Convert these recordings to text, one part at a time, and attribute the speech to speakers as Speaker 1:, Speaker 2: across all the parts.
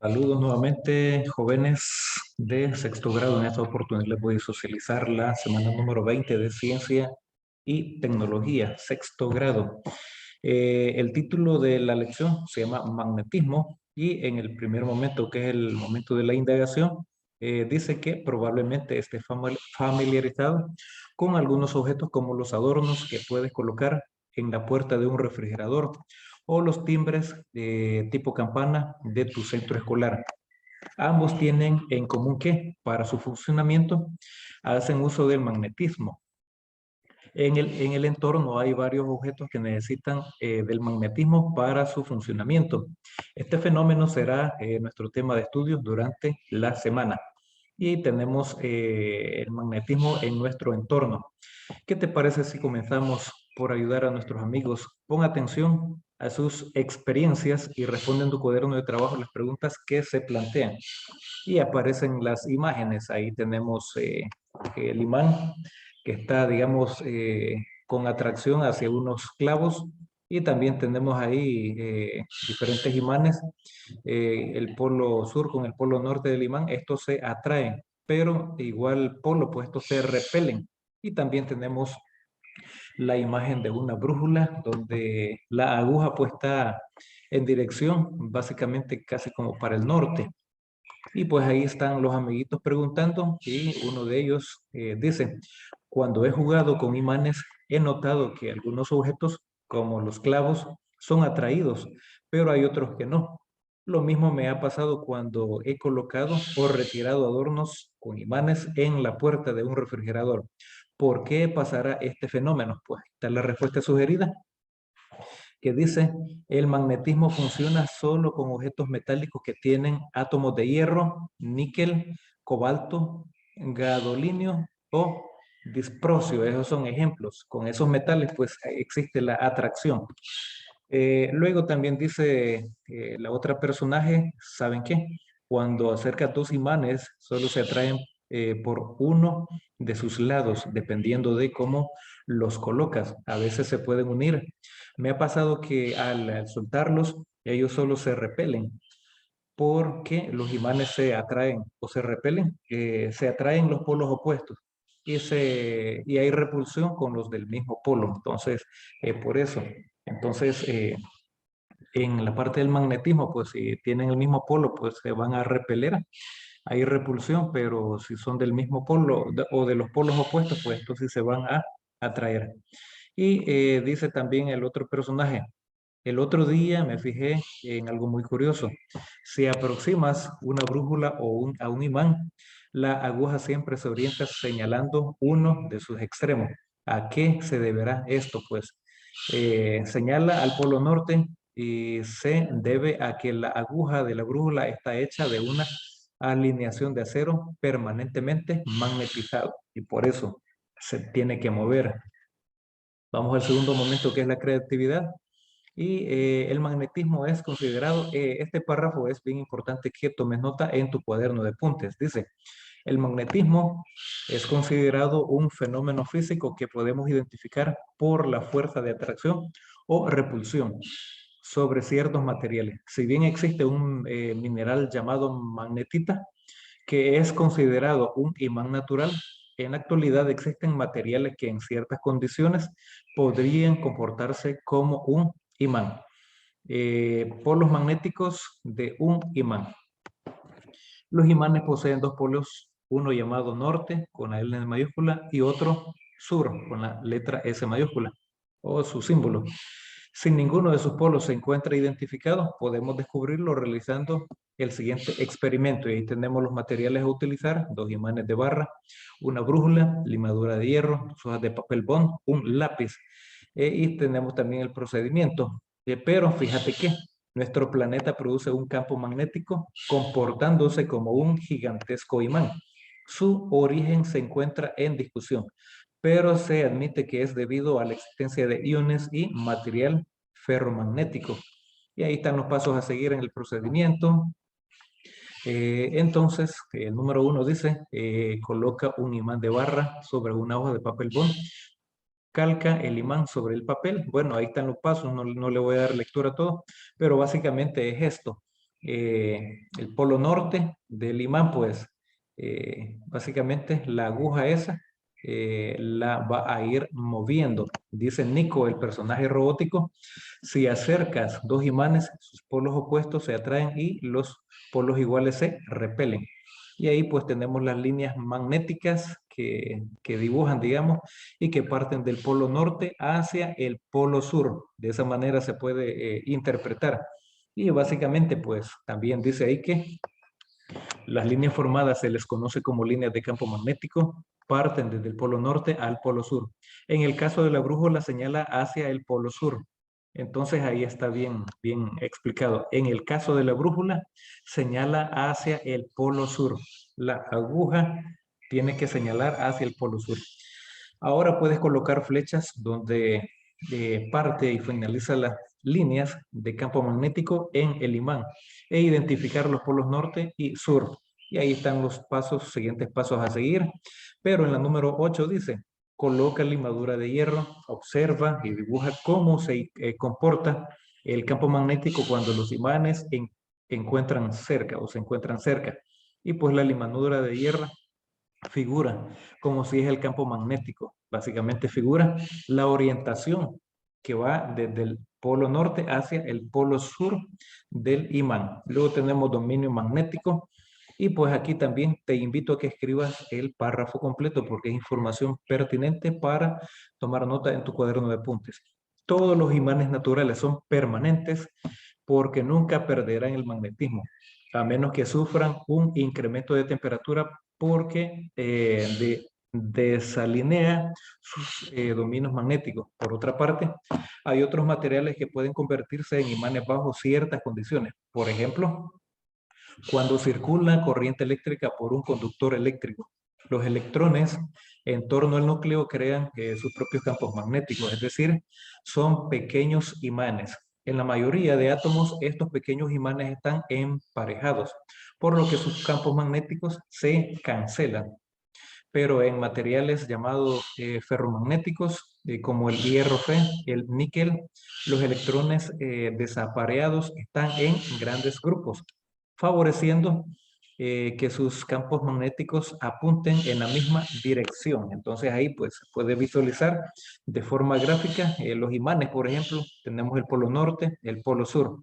Speaker 1: Saludos nuevamente, jóvenes de sexto grado. En esta oportunidad les voy a socializar la semana número 20 de Ciencia y Tecnología, sexto grado. El título de la lección se llama Magnetismo y en el primer momento, que es el momento de la indagación, dice que probablemente esté familiarizado con algunos objetos como los adornos que puedes colocar en la puerta de un refrigerador o los timbres de tipo campana de tu centro escolar. Ambos tienen en común que para su funcionamiento hacen uso del magnetismo. En el entorno hay varios objetos que necesitan del magnetismo para su funcionamiento. Este fenómeno será nuestro tema de estudio durante la semana. Y tenemos el magnetismo en nuestro entorno. ¿Qué te parece si comenzamos por ayudar a nuestros amigos? Pon atención a sus experiencias y responde en tu cuaderno de trabajo las preguntas que se plantean. Y aparecen las imágenes. Ahí tenemos el imán que está, digamos, con atracción hacia unos clavos. Y también tenemos ahí diferentes imanes, el polo sur con el polo norte del imán. Estos se atraen, pero igual polo, pues estos se repelen. Y también tenemos la imagen de una brújula donde la aguja pues está en dirección, básicamente casi como para el norte. Y pues ahí están los amiguitos preguntando y uno de ellos dice, cuando he jugado con imanes, he notado que algunos objetos, como los clavos, son atraídos, pero hay otros que no. Lo mismo me ha pasado cuando he colocado o retirado adornos con imanes en la puerta de un refrigerador. ¿Por qué pasará este fenómeno? Pues esta es la respuesta sugerida, que dice, el magnetismo funciona solo con objetos metálicos que tienen átomos de hierro, níquel, cobalto, gadolinio o disprosio. Esos son ejemplos. Con esos metales pues existe la atracción. Luego también dice la otra personaje, ¿saben qué? Cuando acercas dos imanes, solo se atraen por uno de sus lados, dependiendo de cómo los colocas. A veces se pueden unir. Me ha pasado que al soltarlos, ellos solo se repelen porque los imanes se atraen o se repelen, se atraen los polos opuestos y hay repulsión con los del mismo polo. Entonces, por eso. Entonces, en la parte del magnetismo, pues si tienen el mismo polo, pues se van a repeler. Hay repulsión, pero si son del mismo polo o de los polos opuestos, pues entonces se van a atraer. Y dice también el otro personaje, el otro día me fijé en algo muy curioso. Si aproximas una brújula a un imán, la aguja siempre se orienta señalando uno de sus extremos. ¿A qué se deberá esto? Pues señala al polo norte y se debe a que la aguja de la brújula está hecha de una alineación de acero permanentemente magnetizado y por eso se tiene que mover. Vamos al segundo momento, que es la creatividad. Y el magnetismo es considerado, este párrafo es bien importante que tomes nota en tu cuaderno de apuntes. Dice, el magnetismo es considerado un fenómeno físico que podemos identificar por la fuerza de atracción o repulsión sobre ciertos materiales. Si bien existe un mineral llamado magnetita, que es considerado un imán natural, en la actualidad existen materiales que en ciertas condiciones podrían comportarse como un imán. Polos magnéticos de un imán. Los imanes poseen dos polos, uno llamado norte con la L mayúscula y otro sur con la letra S mayúscula o su símbolo. Si ninguno de sus polos se encuentra identificado, podemos descubrirlo realizando el siguiente experimento. Y ahí tenemos los materiales a utilizar, dos imanes de barra, una brújula, limadura de hierro, dos hojas de papel bond, un lápiz. Y tenemos también el procedimiento. Pero fíjate que nuestro planeta produce un campo magnético comportándose como un gigantesco imán. Su origen se encuentra en discusión, pero se admite que es debido a la existencia de iones y material ferromagnético. Y ahí están los pasos a seguir en el procedimiento. Entonces, el número 1 dice, coloca un imán de barra sobre una hoja de papel bond, calca el imán sobre el papel. Bueno, ahí están los pasos, no le voy a dar lectura a todo, pero básicamente es esto. el polo norte del imán, pues básicamente la aguja esa la va a ir moviendo. Dice Nico, el personaje robótico, si acercas dos imanes, sus polos opuestos se atraen y los polos iguales se repelen. Y ahí pues tenemos las líneas magnéticas que dibujan, digamos, y que parten del polo norte hacia el polo sur. De esa manera se puede interpretar. Y básicamente pues también dice ahí que las líneas formadas se les conoce como líneas de campo magnético, parten desde el polo norte al polo sur. En el caso de la brújula señala hacia el polo sur. Entonces ahí está bien explicado. En el caso de la brújula señala hacia el polo sur. La aguja tiene que señalar hacia el polo sur. Ahora puedes colocar flechas donde parte y finaliza las líneas de campo magnético en el imán e identificar los polos norte y sur. Y ahí están los pasos, siguientes pasos a seguir. Pero en la número 8 dice, coloca limadura de hierro, observa y dibuja cómo se comporta el campo magnético cuando los imanes encuentran cerca o se encuentran cerca. Y pues la limadura de hierro figura como si es el campo magnético. Básicamente figura la orientación que va desde el polo norte hacia el polo sur del imán. Luego tenemos dominio magnético y pues aquí también te invito a que escribas el párrafo completo porque es información pertinente para tomar nota en tu cuaderno de apuntes. Todos los imanes naturales son permanentes porque nunca perderán el magnetismo, a menos que sufran un incremento de temperatura porque desalinea sus dominios magnéticos. Por otra parte, hay otros materiales que pueden convertirse en imanes bajo ciertas condiciones. Por ejemplo, cuando circula corriente eléctrica por un conductor eléctrico, los electrones en torno al núcleo crean sus propios campos magnéticos, es decir, son pequeños imanes. En la mayoría de átomos, estos pequeños imanes están emparejados, por lo que sus campos magnéticos se cancelan. Pero en materiales llamados ferromagnéticos, como el hierro Fe, el níquel, los electrones desapareados están en grandes grupos, favoreciendo que sus campos magnéticos apunten en la misma dirección. Entonces ahí pues se puede visualizar de forma gráfica los imanes, por ejemplo, tenemos el polo norte, el polo sur.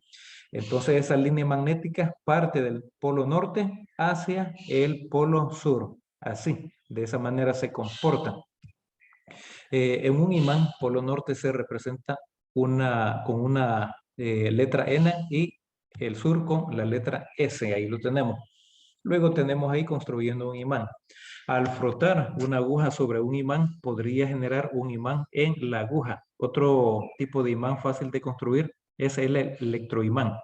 Speaker 1: Entonces esa línea magnética parte del polo norte hacia el polo sur. Así, de esa manera se comporta. En un imán, polo norte se representa con una letra N y el sur con la letra S. Ahí lo tenemos. Luego tenemos ahí construyendo un imán. Al frotar una aguja sobre un imán, podría generar un imán en la aguja. Otro tipo de imán fácil de construir es el electroimán.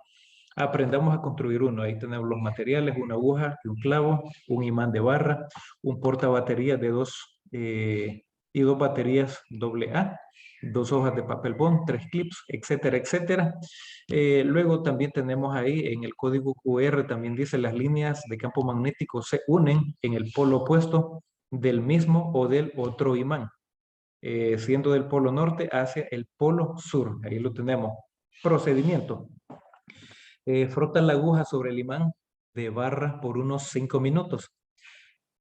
Speaker 1: Aprendamos a construir uno. Ahí tenemos los materiales, una aguja y un clavo, un imán de barra, un portabaterías de y dos baterías AA, dos hojas de papel bond, tres clips, etcétera, etcétera. Luego también tenemos ahí en el código QR, también dice las líneas de campo magnético se unen en el polo opuesto del mismo o del otro imán, siendo del polo norte hacia el polo sur. Ahí lo tenemos. Procedimiento. Frota la aguja sobre el imán de barra por unos 5 minutos.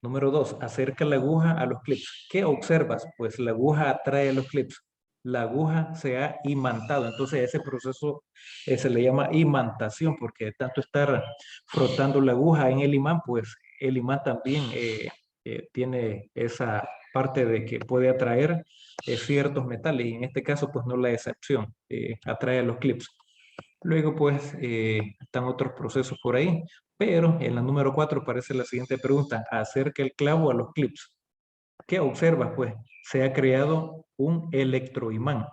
Speaker 1: Número 2, acerca la aguja a los clips. ¿Qué observas? Pues la aguja atrae a los clips. La aguja se ha imantado. Entonces ese proceso se le llama imantación porque de tanto estar frotando la aguja en el imán, pues el imán también tiene esa parte de que puede atraer ciertos metales y en este caso pues no la excepción, atrae a los clips. Luego, pues, están otros procesos por ahí, pero en la número 4 aparece la siguiente pregunta. Acerca el clavo a los clips. ¿Qué observas? Pues, se ha creado un electroimán.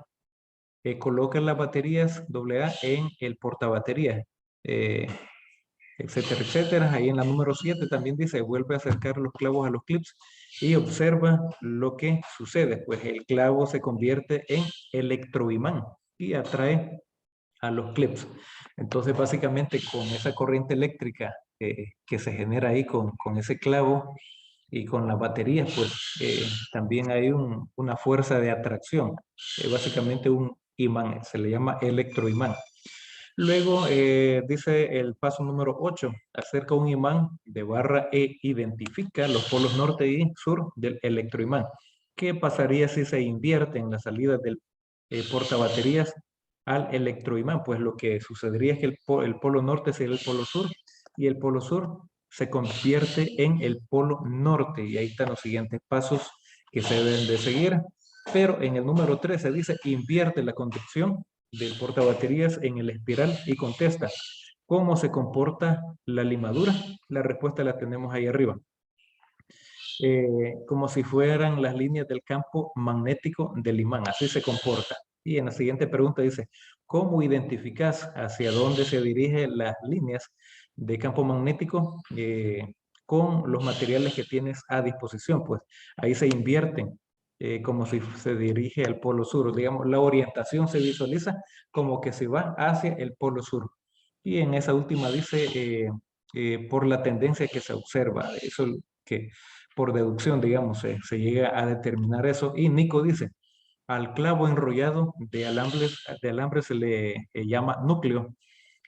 Speaker 1: Coloca las baterías AA en el portabaterías, eh, etcétera, etcétera. Ahí en la número 7 también dice, vuelve a acercar los clavos a los clips y observa lo que sucede. Pues el clavo se convierte en electroimán y atrae a los clips. Entonces, básicamente, con esa corriente eléctrica que se genera ahí con ese clavo y con las baterías, pues también hay una fuerza de atracción. Básicamente un imán, se le llama electroimán. Luego dice el paso número 8, acerca un imán de barra e identifica los polos norte y sur del electroimán. ¿Qué pasaría si se invierte en la salida del portabaterías al electroimán? Pues lo que sucedería es que el polo norte sería el polo sur y el polo sur se convierte en el polo norte. Y ahí están los siguientes pasos que se deben de seguir. Pero en el número 3 se dice invierte la conducción del portabaterías en el espiral y contesta, ¿cómo se comporta la limadura? La respuesta la tenemos ahí arriba. Como si fueran las líneas del campo magnético del imán, así se comporta. Y en la siguiente pregunta dice, ¿cómo identificas hacia dónde se dirigen las líneas de campo magnético con los materiales que tienes a disposición? Pues ahí se invierten como si se dirige al polo sur. Digamos, la orientación se visualiza como que se va hacia el polo sur. Y en esa última dice, por la tendencia que se observa, eso que por deducción, digamos, se llega a determinar eso. Y Nico dice, al clavo enrollado de alambre se le llama núcleo.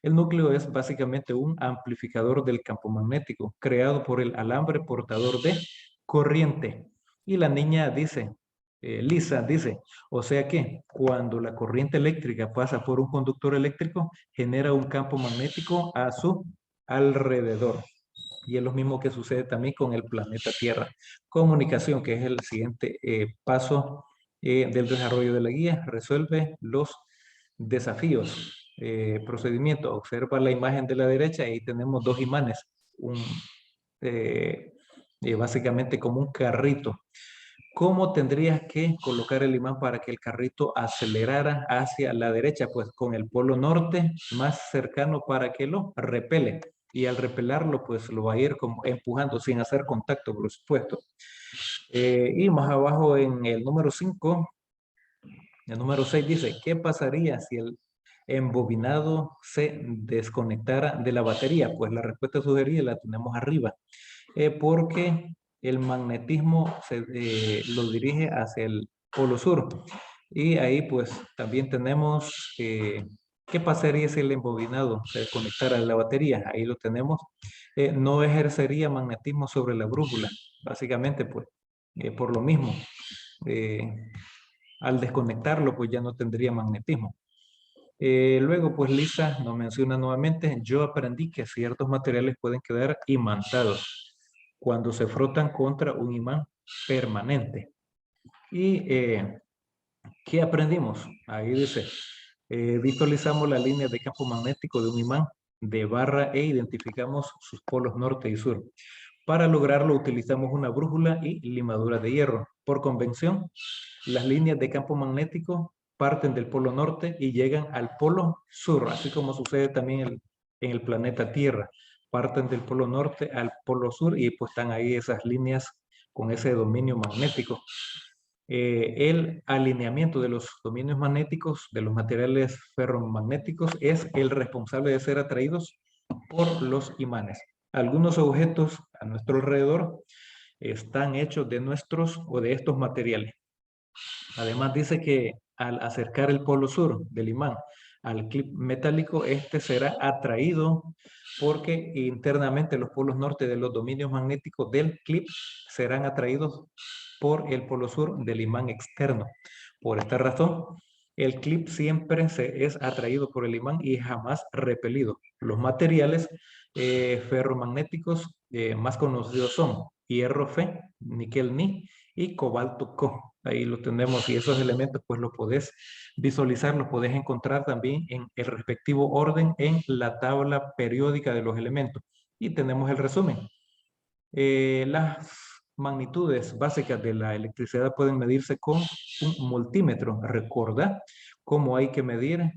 Speaker 1: El núcleo es básicamente un amplificador del campo magnético creado por el alambre portador de corriente. Y la niña dice, Lisa dice, o sea que cuando la corriente eléctrica pasa por un conductor eléctrico, genera un campo magnético a su alrededor. Y es lo mismo que sucede también con el planeta Tierra. Comunicación, que es el siguiente paso del desarrollo de la guía, resuelve los desafíos. Procedimiento, observa la imagen de la derecha, ahí tenemos dos imanes, eh, básicamente como un carrito. ¿Cómo tendrías que colocar el imán para que el carrito acelerara hacia la derecha? Pues con el polo norte más cercano para que lo repele. Y al repelarlo, pues lo va a ir como empujando sin hacer contacto, por supuesto. Y más abajo en el número 5, el número 6 dice, ¿qué pasaría si el embobinado se desconectara de la batería? Pues la respuesta sugerida la tenemos arriba, porque el magnetismo lo dirige hacia el polo sur. Y ahí pues también tenemos, ¿qué pasaría si el embobinado se desconectara de la batería? Ahí lo tenemos. No ejercería magnetismo sobre la brújula, básicamente pues por lo mismo. Eh, al desconectarlo pues ya no tendría magnetismo. Luego, pues Lisa nos menciona nuevamente, yo aprendí que ciertos materiales pueden quedar imantados cuando se frotan contra un imán permanente. ¿Y qué aprendimos? Ahí dice, visualizamos la línea de campo magnético de un imán de barra e identificamos sus polos norte y sur. Para lograrlo utilizamos una brújula y limadura de hierro. Por convención, las líneas de campo magnético parten del polo norte y llegan al polo sur, así como sucede también en el planeta Tierra. Parten del polo norte al polo sur y pues están ahí esas líneas con ese dominio magnético. El alineamiento de los dominios magnéticos de los materiales ferromagnéticos es el responsable de ser atraídos por los imanes. Algunos objetos a nuestro alrededor están hechos de nuestros o de estos materiales. Además dice que al acercar el polo sur del imán al clip metálico, este será atraído porque internamente los polos norte de los dominios magnéticos del clip serán atraídos por el polo sur del imán externo. Por esta razón, el clip siempre es atraído por el imán y jamás repelido. Los materiales ferromagnéticos más conocidos son hierro Fe, níquel Ni y cobalto Co. Ahí lo tenemos y esos elementos pues los podés visualizar, los podés encontrar también en el respectivo orden en la tabla periódica de los elementos. Y tenemos el resumen. Las magnitudes básicas de la electricidad pueden medirse con un multímetro. Recuerda cómo hay que medir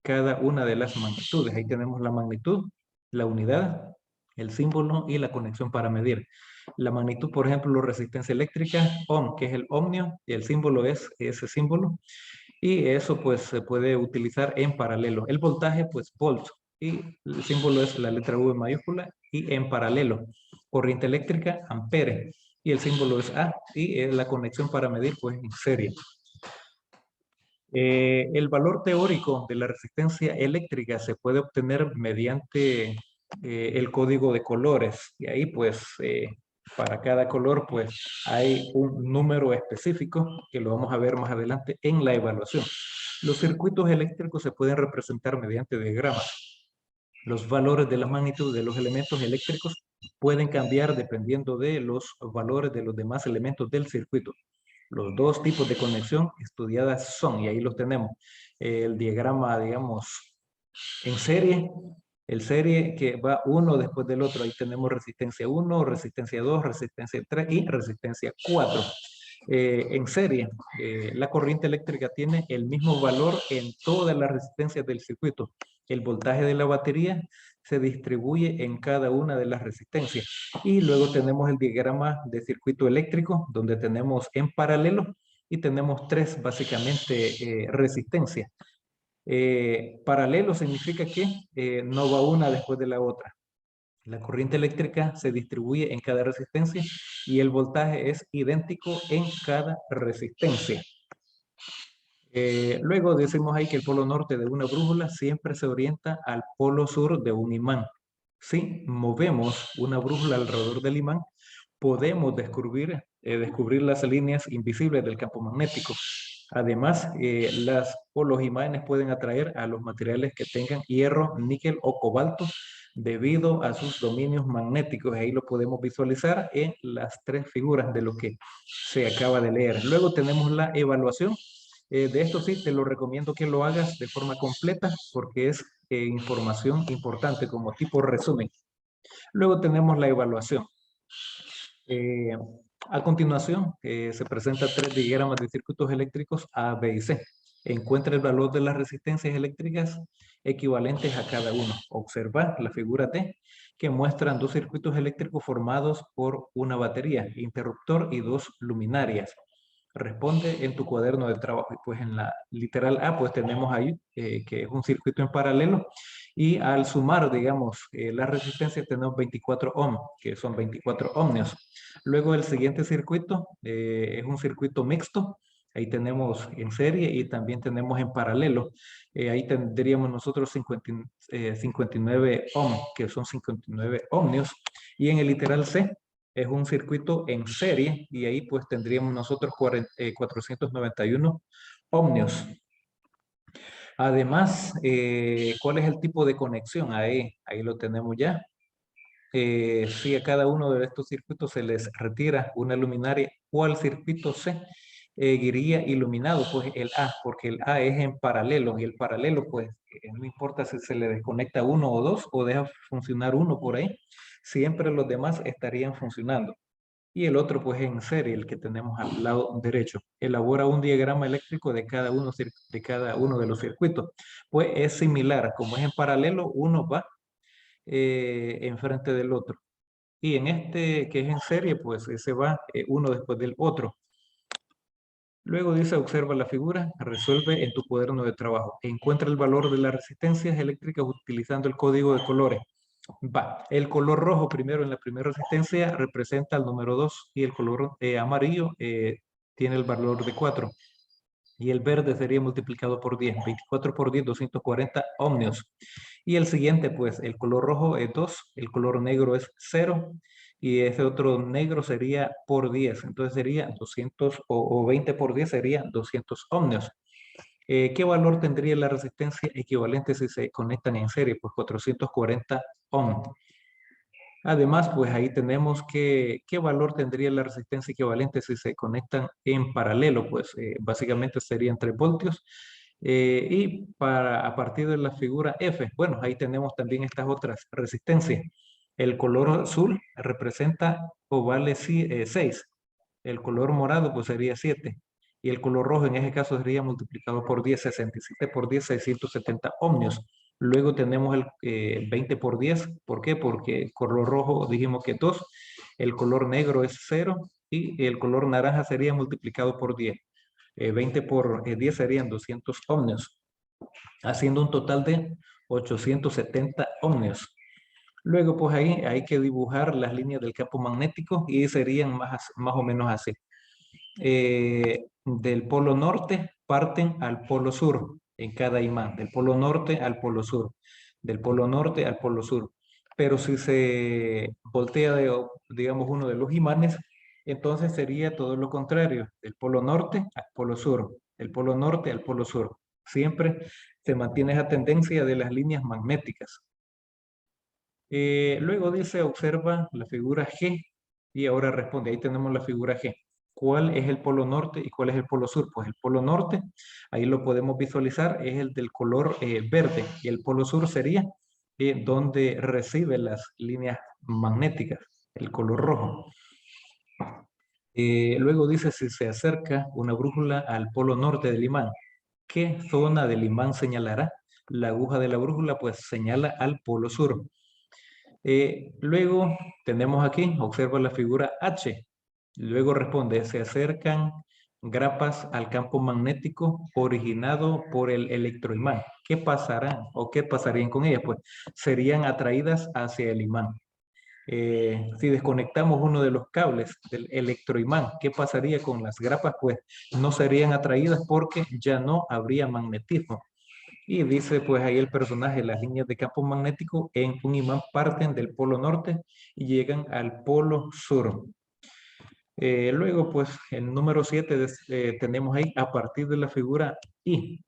Speaker 1: cada una de las magnitudes. Ahí tenemos la magnitud, la unidad, el símbolo y la conexión para medir. La magnitud, por ejemplo, resistencia eléctrica, ohm, que es el ohmio, y el símbolo es ese símbolo. Y eso pues se puede utilizar en paralelo. El voltaje, pues volt, y el símbolo es la letra V mayúscula y en paralelo. Corriente eléctrica, ampere, y el símbolo es A, y la conexión para medir pues en serie. El valor teórico de la resistencia eléctrica se puede obtener mediante el código de colores. Y ahí pues para cada color pues hay un número específico que lo vamos a ver más adelante en la evaluación. Los circuitos eléctricos se pueden representar mediante diagramas. Los valores de la magnitud de los elementos eléctricos pueden cambiar dependiendo de los valores de los demás elementos del circuito. Los dos tipos de conexión estudiadas son, y ahí los tenemos, el diagrama, digamos, en serie, el serie que va uno después del otro. Ahí tenemos resistencia 1, resistencia 2, resistencia 3 y resistencia 4. En serie, la corriente eléctrica tiene el mismo valor en todas las resistencias del circuito. El voltaje de la batería se distribuye en cada una de las resistencias. Y luego tenemos el diagrama de circuito eléctrico, donde tenemos en paralelo y tenemos tres básicamente resistencias. Paralelo significa que no va una después de la otra. La corriente eléctrica se distribuye en cada resistencia y el voltaje es idéntico en cada resistencia. Luego decimos ahí que el polo norte de una brújula siempre se orienta al polo sur de un imán. Si movemos una brújula alrededor del imán, podemos descubrir las líneas invisibles del campo magnético. Además, los imanes pueden atraer a los materiales que tengan hierro, níquel o cobalto debido a sus dominios magnéticos. Ahí lo podemos visualizar en las tres figuras de lo que se acaba de leer. Luego tenemos la evaluación. De esto sí, te lo recomiendo que lo hagas de forma completa porque es información importante como tipo resumen. Luego tenemos la evaluación. Eh, a continuación, se presentan tres diagramas de circuitos eléctricos A, B y C. Encuentra el valor de las resistencias eléctricas equivalentes a cada uno. Observa la figura D, que muestran dos circuitos eléctricos formados por una batería, interruptor y dos luminarias. Responde en tu cuaderno de trabajo. Y pues en la literal A, pues tenemos ahí que es un circuito en paralelo. Y al sumar, digamos, la resistencia tenemos 24 ohm, que son 24 ohmios. Luego el siguiente circuito es un circuito mixto. Ahí tenemos en serie y también tenemos en paralelo. Ahí tendríamos nosotros 59 ohm, que son 59 ohmios. Y en el literal C es un circuito en serie y ahí pues tendríamos nosotros 491 ohmios. Además, ¿cuál es el tipo de conexión? Ahí lo tenemos ya. Si a cada uno de estos circuitos se les retira una luminaria, ¿cuál circuito se iría iluminado? Pues el A, porque el A es en paralelo y el paralelo pues no importa si se le desconecta uno o dos o deja funcionar uno por ahí, siempre los demás estarían funcionando. Y el otro pues en serie, el que tenemos al lado derecho. Elabora un diagrama eléctrico de cada uno de los circuitos. Pues es similar, como es en paralelo, uno va enfrente del otro. Y en este que es en serie, pues ese va uno después del otro. Luego dice, observa la figura, resuelve en tu cuaderno de trabajo. Encuentra el valor de las resistencias eléctricas utilizando el código de colores. Va, el color rojo primero en la primera resistencia representa el número 2 y el color amarillo tiene el valor de 4. Y el verde sería multiplicado por 10. 24 por 10, 240 ohmios. Y el siguiente, pues, el color rojo es 2, el color negro es 0, y ese otro negro sería por 10. Entonces sería 200, o 20 por 10 sería 200 ohmios. ¿Qué valor tendría la resistencia equivalente si se conectan en serie? Pues 440 ohms. Además, pues ahí tenemos qué valor tendría la resistencia equivalente si se conectan en paralelo, pues básicamente serían 3 voltios. Y a partir de la figura F, bueno, ahí tenemos también estas otras resistencias. El color azul representa o vale 6. El color morado pues sería 7. Y el color rojo en ese caso sería multiplicado por 10, 67 por 10, 670 ohmios. Luego tenemos el 20 por 10. ¿Por qué? Porque el color rojo dijimos que 2, el color negro es 0 y el color naranja sería multiplicado por 10. 20 por 10 serían 200 ohmios, haciendo un total de 870 ohmios. Luego, pues ahí hay que dibujar las líneas del campo magnético y serían más o menos así. Del polo norte parten al polo sur en cada imán, del polo norte al polo sur, del polo norte al polo sur. Pero si se voltea, digamos, uno de los imanes, entonces sería todo lo contrario, del polo norte al polo sur, del polo norte al polo sur. Siempre se mantiene esa tendencia de las líneas magnéticas. Luego dice, observa la figura G y ahora responde, ahí tenemos la figura G. ¿Cuál es el polo norte y cuál es el polo sur? Pues el polo norte, ahí lo podemos visualizar, es el del color verde y el polo sur sería donde recibe las líneas magnéticas, el color rojo. Luego dice, si se acerca una brújula al polo norte del imán, ¿qué zona del imán señalará? La aguja de la brújula pues señala al polo sur. Luego tenemos aquí, observa la figura H. Luego responde, se acercan grapas al campo magnético originado por el electroimán. ¿Qué pasarán o qué pasarían con ellas? Pues serían atraídas hacia el imán. Si desconectamos uno de los cables del electroimán, ¿qué pasaría con las grapas? Pues no serían atraídas porque ya no habría magnetismo. Y dice pues ahí el personaje, las líneas de campo magnético en un imán parten del polo norte y llegan al polo sur. Luego pues el número 7 tenemos ahí a partir de la figura I.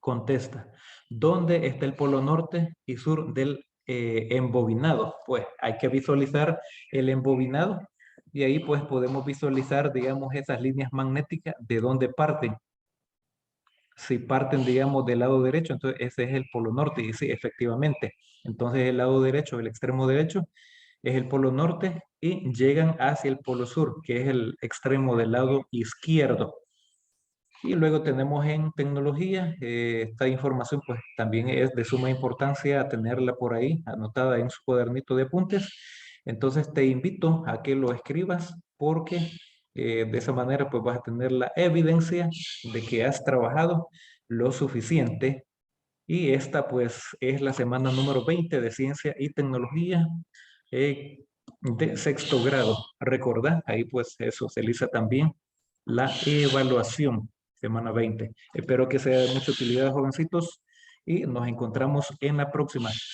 Speaker 1: Contesta, ¿dónde está el polo norte y sur del embobinado? Pues hay que visualizar el embobinado y ahí pues podemos visualizar, digamos, esas líneas magnéticas de dónde parten. Si parten, digamos, del lado derecho, entonces ese es el polo norte. Y sí, efectivamente. Entonces el lado derecho, el extremo derecho, es el polo norte y llegan hacia el polo sur, que es el extremo del lado izquierdo. Y luego tenemos en tecnología, esta información pues también es de suma importancia tenerla por ahí anotada en su cuadernito de apuntes. Entonces te invito a que lo escribas porque de esa manera pues vas a tener la evidencia de que has trabajado lo suficiente. Y esta pues es la semana número 20 de Ciencia y Tecnología de sexto grado. Recordá, ahí pues se socializa también la evaluación, semana 20. Espero que sea de mucha utilidad, jovencitos, y nos encontramos en la próxima.